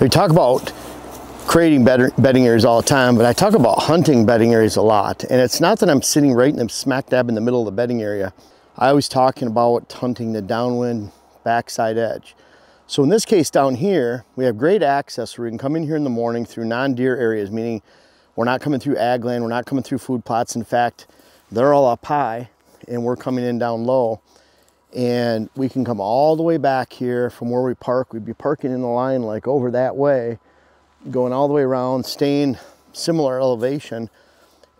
We talk about creating bedding areas all the time, but I talk about hunting bedding areas a lot. And it's not that I'm sitting right in the smack dab in the middle of the bedding area. I always talking about hunting the downwind backside edge. So in this case down here, we have great access where we can come in here in the morning through non-deer areas, meaning we're not coming through ag land, we're not coming through food plots. In fact, they're all up high and we're coming in down low. And we can come all the way back here from where we park. We'd be parking in the line like over that way, going all the way around, staying similar elevation,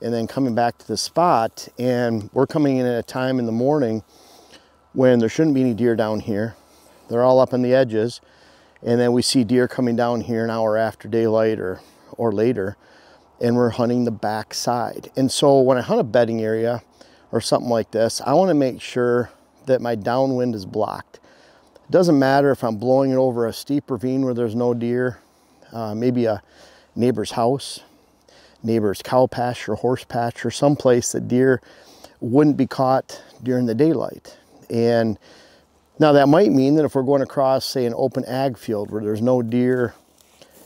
and then coming back to the spot. And we're coming in at a time in the morning when there shouldn't be any deer down here. They're all up on the edges. And then we see deer coming down here an hour after daylight or later, and we're hunting the back side. And so when I hunt a bedding area or something like this, I want to make sure that my downwind is blocked. It doesn't matter if I'm blowing it over a steep ravine where there's no deer, maybe a neighbor's house, neighbor's cow pasture, horse pasture, someplace that deer wouldn't be caught during the daylight. And now that might mean that if we're going across, say, an open ag field where there's no deer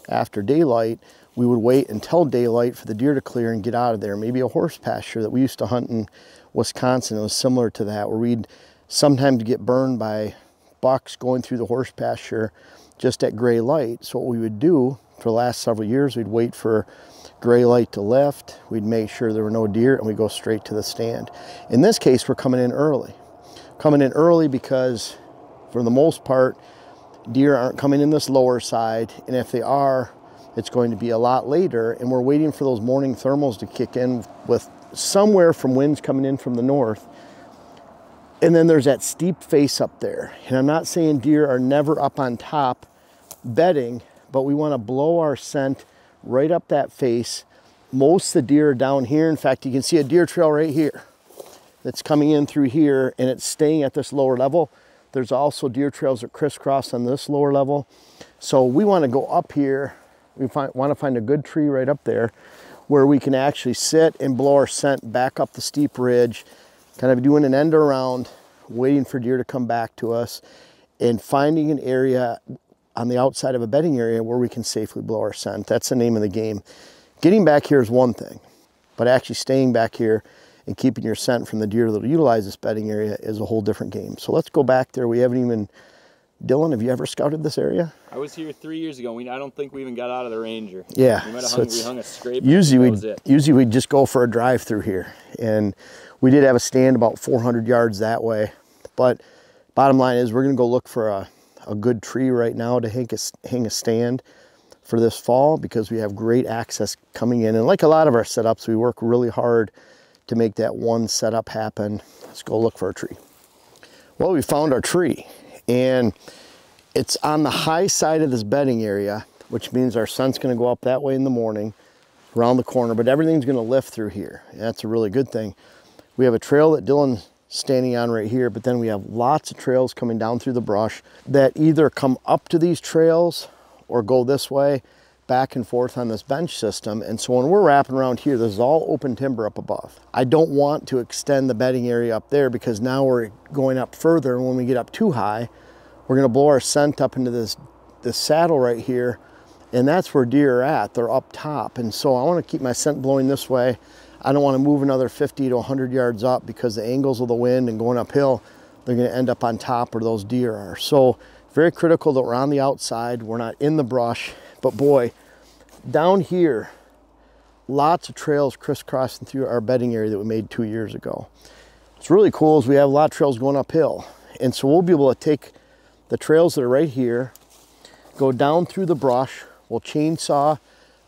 after daylight, we would wait until daylight for the deer to clear and get out of there. Maybe a horse pasture that we used to hunt in Wisconsin. It was similar to that, where we'd sometimes get burned by bucks going through the horse pasture just at gray light. So what we would do for the last several years, we'd wait for gray light to lift, we'd make sure there were no deer, and we'd go straight to the stand. In this case, we're coming in early. Coming in early because for the most part, deer aren't coming in this lower side, and if they are, it's going to be a lot later, and we're waiting for those morning thermals to kick in with somewhere from winds coming in from the north. And then there's that steep face up there. And I'm not saying deer are never up on top bedding, but we want to blow our scent right up that face. Most of the deer are down here. In fact, you can see a deer trail right here that's coming in through here, and it's staying at this lower level. There's also deer trails that crisscross on this lower level. So we want to go up here. We want to find a good tree right up there where we can actually sit and blow our scent back up the steep ridge, kind of doing an end around, waiting for deer to come back to us, and finding an area on the outside of a bedding area where we can safely blow our scent. That's the name of the game. Getting back here is one thing, but actually staying back here and keeping your scent from the deer that will utilize this bedding area is a whole different game. So let's go back there. We haven't even, Dylan, have you ever scouted this area? I was here 3 years ago. I don't think we even got out of the Ranger. Yeah. We might have hung a scrape. Usually we'd just go for a drive through here. And we did have a stand about 400 yards that way. But bottom line is we're going to go look for a good tree right now to hang a stand for this fall, because we have great access coming in. And like a lot of our setups, we work really hard to make that one setup happen. Let's go look for a tree. Well, we found our tree, and it's on the high side of this bedding area, which means our sun's going to go up that way in the morning around the corner, but everything's going to lift through here. And that's a really good thing. We have a trail that Dylan's standing on right here, but then we have lots of trails coming down through the brush that either come up to these trails or go this way, back and forth on this bench system. And so when we're wrapping around here, this is all open timber up above. I don't want to extend the bedding area up there, because now we're going up further, and when we get up too high, we're going to blow our scent up into this saddle right here, and that's where deer are at. They're up top, and so I want to keep my scent blowing this way. I don't want to move another 50 to 100 yards up, because the angles of the wind and going uphill, they're going to end up on top where those deer are. So very critical that we're on the outside, we're not in the brush. But boy, down here, lots of trails crisscrossing through our bedding area that we made 2 years ago. What's really cool is we have a lot of trails going uphill, and so we'll be able to take the trails that are right here, go down through the brush, we'll chainsaw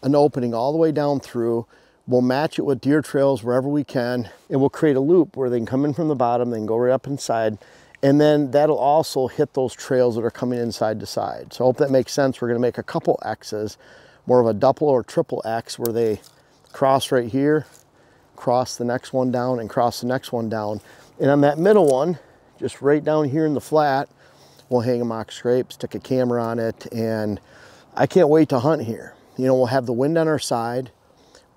an opening all the way down through, we'll match it with deer trails wherever we can, and we'll create a loop where they can come in from the bottom, they can go right up inside, and then that'll also hit those trails that are coming inside to side. So I hope that makes sense. We're going to make a couple X's, more of a double or triple X, where they cross right here, cross the next one down, and cross the next one down. And on that middle one, just right down here in the flat, we'll hang a mock scrape, stick a camera on it, and I can't wait to hunt here. You know, we'll have the wind on our side,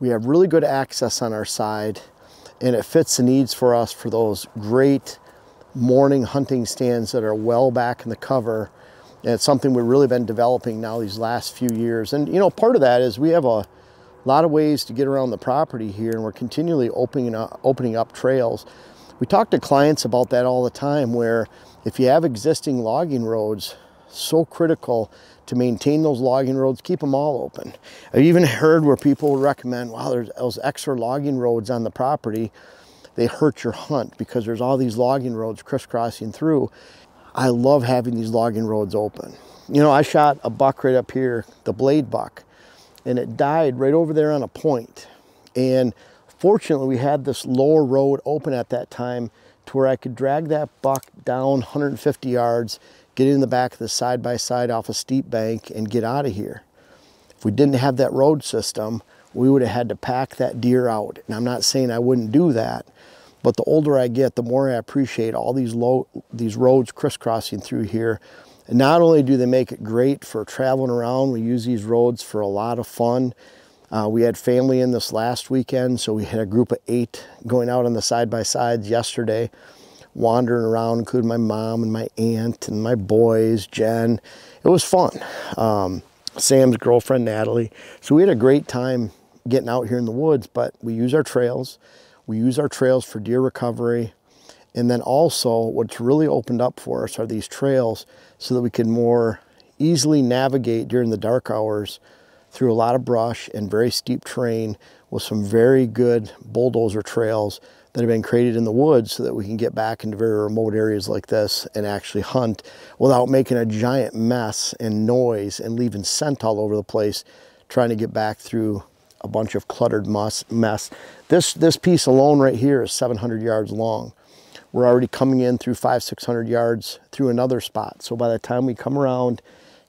we have really good access on our side, and it fits the needs for us for those great morning hunting stands that are well back in the cover And it's something we've really been developing now these last few years. And you know, part of that is we have a lot of ways to get around the property here, and we're continually opening up trails. We talk to clients about that all the time, where if you have existing logging roads, so critical to maintain those logging roads, keep them all open. I've even heard where people would recommend, wow, there's those extra logging roads on the property, they hurt your hunt because there's all these logging roads crisscrossing through. I love having these logging roads open. You know, I shot a buck right up here, the blade buck, and it died right over there on a point. And fortunately, we had this lower road open at that time to where I could drag that buck down 150 yards, get in the back of the side-by-side off a steep bank, and get out of here. If we didn't have that road system, we would have had to pack that deer out. And I'm not saying I wouldn't do that, but the older I get, the more I appreciate all these roads crisscrossing through here. And not only do they make it great for traveling around, we use these roads for a lot of fun. We had family in this last weekend, so we had a group of 8 going out on the side-by-sides yesterday, wandering around, including my mom and my aunt and my boys, Jen. It was fun. Sam's girlfriend, Natalie. So we had a great time getting out here in the woods, but we use our trails. We use our trails for deer recovery. And then also what's really opened up for us are these trails so that we can more easily navigate during the dark hours through a lot of brush and very steep terrain with some very good bulldozer trails that have been created in the woods so that we can get back into very remote areas like this and actually hunt without making a giant mess and noise and leaving scent all over the place trying to get back through a bunch of cluttered mess. This piece alone right here is 700 yards long. We're already coming in through 500-600 yards through another spot. So by the time we come around,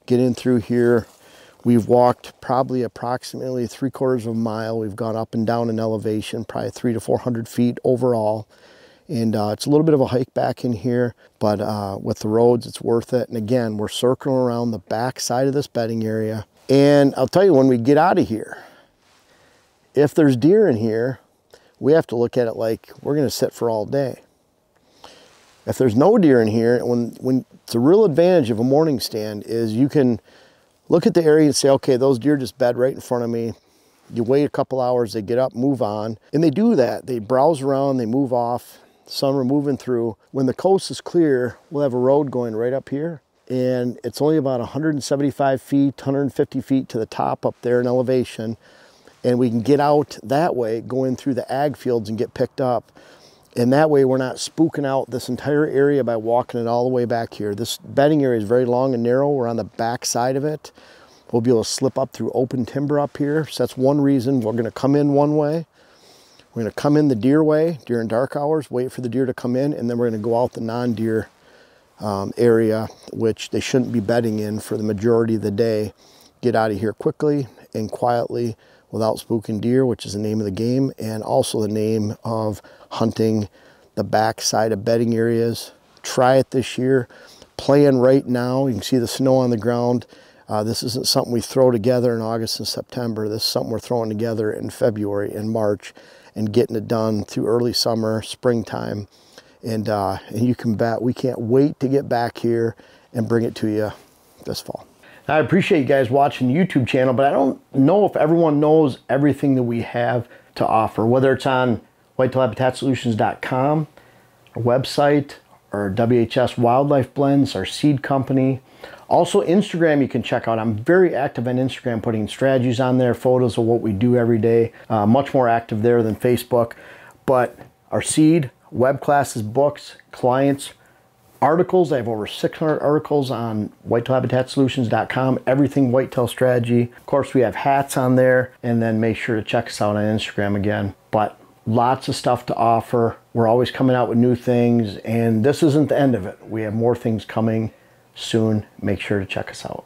get in through here, we've walked probably approximately 3/4 of a mile. We've gone up and down in elevation, probably 300 to 400 feet overall. And it's a little bit of a hike back in here, but with the roads, it's worth it. And again, we're circling around the back side of this bedding area. And I'll tell you, when we get out of here, if there's deer in here, we have to look at it like we're gonna sit for all day. If there's no deer in here, when the real advantage of a morning stand is you can look at the area and say, okay, those deer just bed right in front of me. You wait a couple hours, they get up, move on. And they do that. They browse around, they move off. Some are moving through. When the coast is clear, we'll have a road going right up here. And it's only about 175 feet, 150 feet to the top up there in elevation. And we can get out that way, go in through the ag fields and get picked up. And that way we're not spooking out this entire area by walking it all the way back here. This bedding area is very long and narrow. We're on the back side of it. We'll be able to slip up through open timber up here. So that's one reason we're gonna come in one way. We're gonna come in the deer way during dark hours, wait for the deer to come in, and then we're gonna go out the non-deer area, which they shouldn't be bedding in for the majority of the day. Get out of here quickly and quietly without spooking deer, which is the name of the game, and also the name of hunting the back side of bedding areas. Try it this year. Plan right now. You can see the snow on the ground. This isn't something we throw together in August and September. This is something we're throwing together in February and March and getting it done through early summer, springtime. And you can bet we can't wait to get back here and bring it to you this fall. I appreciate you guys watching the YouTube channel, but I don't know if everyone knows everything that we have to offer, whether it's on whitetailhabitatsolutions.com, our website, or WHS Wildlife Blends, our seed company. Also Instagram you can check out. I'm very active on Instagram, putting strategies on there, photos of what we do every day. Much more active there than Facebook. But our seed, web classes, books, clients, articles. I have over 600 articles on whitetailhabitatsolutions.com, everything whitetail strategy. Of course, we have hats on there, and then make sure to check us out on Instagram again. But lots of stuff to offer. We're always coming out with new things, and this isn't the end of it. We have more things coming soon. Make sure to check us out.